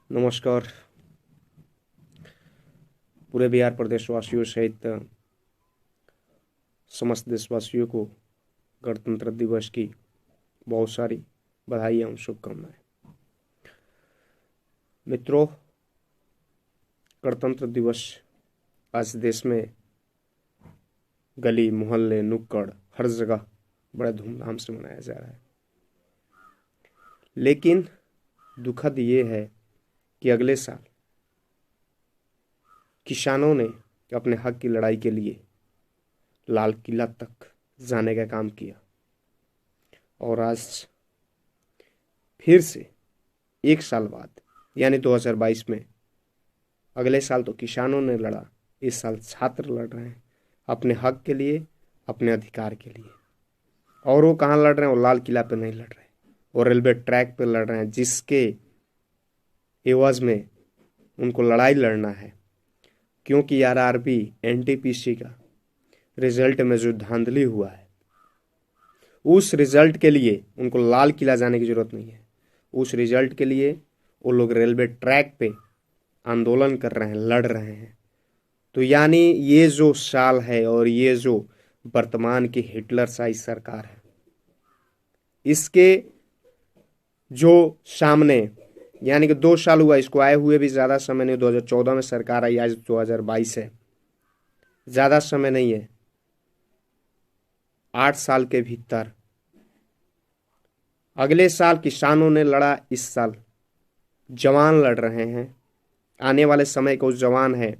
नमस्कार। पूरे बिहार प्रदेशवासियों सहित समस्त देशवासियों को गणतंत्र दिवस की बहुत सारी बधाई एवं शुभकामनाएं। मित्रों, गणतंत्र दिवस आज देश में गली मोहल्ले नुक्कड़ हर जगह बड़े धूमधाम से मनाया जा रहा है। लेकिन दुखद ये है कि अगले साल किसानों ने अपने हक की लड़ाई के लिए लाल किला तक जाने का काम किया और आज फिर से एक साल बाद यानी 2022 में, अगले साल तो किसानों ने लड़ा, इस साल छात्र लड़ रहे हैं अपने हक के लिए, अपने अधिकार के लिए। और वो कहाँ लड़ रहे हैं? वो लाल किला पे नहीं लड़ रहे, वो रेलवे ट्रैक पे लड़ रहे हैं, जिसके एवज में उनको लड़ाई लड़ना है। क्योंकि आरआरबी एनटीपीसी का रिजल्ट में जो धांधली हुआ है, उस रिजल्ट के लिए उनको लाल किला जाने की जरूरत नहीं है। उस रिजल्ट के लिए वो लोग रेलवे ट्रैक पे आंदोलन कर रहे हैं, लड़ रहे हैं। तो यानी ये जो साल है और ये जो वर्तमान की हिटलरशाही सरकार है, इसके जो सामने, यानी कि 2 साल हुआ इसको आए हुए भी, ज़्यादा समय नहीं। 2014 में सरकार आई, आज 2022 है, ज़्यादा समय नहीं है। 8 साल के भीतर अगले साल किसानों ने लड़ा, इस साल जवान लड़ रहे हैं। आने वाले समय को जवान है,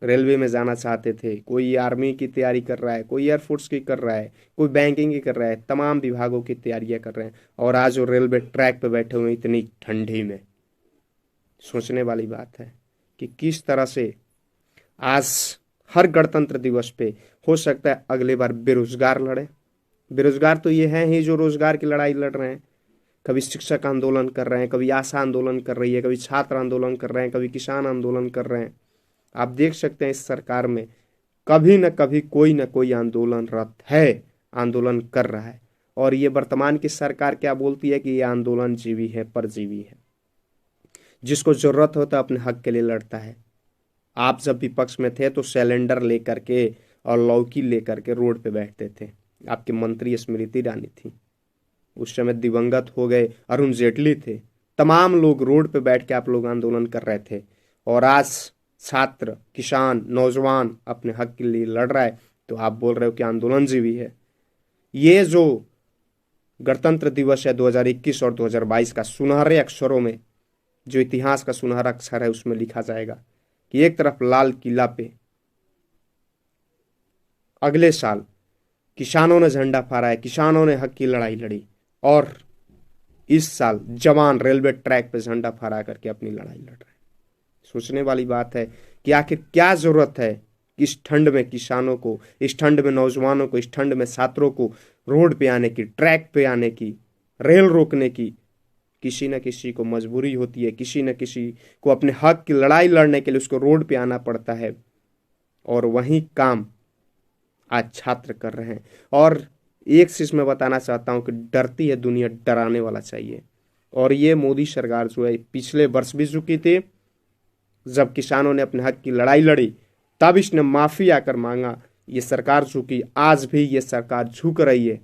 रेलवे में जाना चाहते थे, कोई आर्मी की तैयारी कर रहा है, कोई एयरफोर्स की कर रहा है, कोई बैंकिंग की कर रहा है, तमाम विभागों की तैयारियां कर रहे हैं। और आज वो रेलवे ट्रैक पे बैठे हुए इतनी ठंडी में। सोचने वाली बात है कि किस तरह से आज हर गणतंत्र दिवस पे हो सकता है अगली बार बेरोजगार लड़े। बेरोजगार तो ये हैं ही जो रोजगार की लड़ाई लड़ रहे हैं। कभी शिक्षक आंदोलन कर रहे हैं, कभी आशा आंदोलन कर रही है, कभी छात्र आंदोलन कर रहे हैं, कभी किसान आंदोलन कर रहे हैं। आप देख सकते हैं इस सरकार में कभी न कभी कोई न कोई आंदोलनरत है, आंदोलन कर रहा है। और ये वर्तमान की सरकार क्या बोलती है कि ये आंदोलन जीवी है, परजीवी है, जिसको जरूरत होता है अपने हक के लिए लड़ता है। आप जब विपक्ष में थे तो सिलेंडर लेकर के और लौकी लेकर के रोड पे बैठते थे। आपके मंत्री स्मृति ईरानी थी, उस समय दिवंगत हो गए अरुण जेटली थे। तमाम लोग रोड पे बैठ के आप लोग आंदोलन कर रहे थे। और आज छात्र, किसान, नौजवान अपने हक के लिए लड़ रहा है, तो आप बोल रहे हो कि आंदोलन जीवी है। ये जो गणतंत्र दिवस है 2021 और 2022 का, सुनहरे अक्षरों में जो इतिहास का सुनहरा अक्षर है उसमें लिखा जाएगा कि एक तरफ लाल किला पे अगले साल किसानों ने झंडा फहराया है, किसानों ने हक की लड़ाई लड़ी, और इस साल जवान रेलवे ट्रैक पे झंडा फहरा करके अपनी लड़ाई लड़ रहे हैं। सोचने वाली बात है कि आखिर क्या जरूरत है इस ठंड में किसानों को, इस ठंड में नौजवानों को, इस ठंड में छात्रों को रोड पे आने की, ट्रैक पे आने की, रेल रोकने की। किसी न किसी को मजबूरी होती है, किसी न किसी को अपने हक की लड़ाई लड़ने के लिए उसको रोड पे आना पड़ता है। और वही काम आज छात्र कर रहे हैं। और एक चीज मैं बताना चाहता हूं कि डरती है दुनिया, डराने वाला चाहिए। और ये मोदी सरकार जो है पिछले वर्ष भी झुकी थी, जब किसानों ने अपने हक की लड़ाई लड़ी तब इसने माफी आकर मांगा। ये सरकार झुकी, आज भी ये सरकार झुक रही है।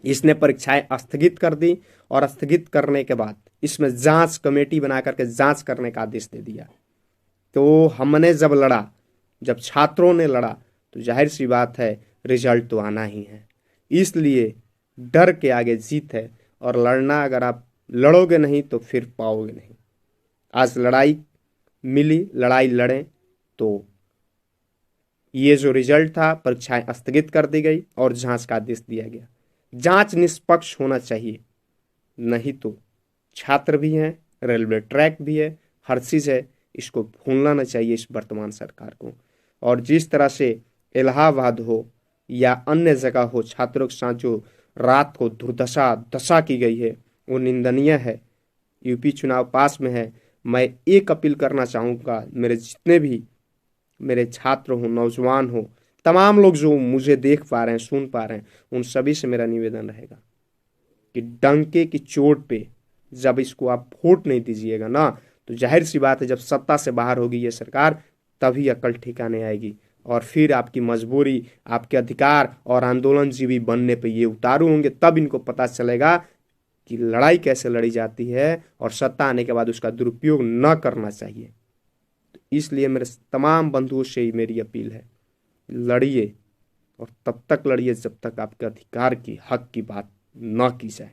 इसने परीक्षाएं स्थगित कर दी और स्थगित करने के बाद इसमें जांच कमेटी बना करके जांच करने का आदेश दे दिया। तो हमने जब लड़ा, जब छात्रों ने लड़ा, तो जाहिर सी बात है रिजल्ट तो आना ही है। इसलिए डर के आगे जीत है, और लड़ना, अगर आप लड़ोगे नहीं तो फिर पाओगे नहीं। आज लड़ाई मिली, लड़ाई लड़ें तो ये जो रिजल्ट था, परीक्षाएं स्थगित कर दी गई और जांच का आदेश दिया गया। जांच निष्पक्ष होना चाहिए, नहीं तो छात्र भी हैं, रेलवे ट्रैक भी है, हर चीज़ है। इसको भूलना नहीं चाहिए इस वर्तमान सरकार को। और जिस तरह से इलाहाबाद हो या अन्य जगह हो, छात्रों के साथ जो रात को दुर्दशा दशा की गई है, वो निंदनीय है। यूपी चुनाव पास में है। मैं एक अपील करना चाहूँगा, मेरे जितने भी मेरे छात्र हो, नौजवान हो, तमाम लोग जो मुझे देख पा रहे हैं, सुन पा रहे हैं, उन सभी से मेरा निवेदन रहेगा कि डंके की चोट पे जब इसको आप वोट नहीं दीजिएगा ना, तो जाहिर सी बात है जब सत्ता से बाहर होगी ये सरकार, तभी अकल ठिकाने आएगी और फिर आपकी मजबूरी, आपके अधिकार और आंदोलनजीवी बनने पे ये उतारू होंगे। तब इनको पता चलेगा कि लड़ाई कैसे लड़ी जाती है और सत्ता आने के बाद उसका दुरुपयोग न करना चाहिए। तो इसलिए मेरे तमाम बंधुओं से ही मेरी अपील है, लड़िए और तब तक लड़िए जब तक आपके अधिकार की, हक की बात न की जाए।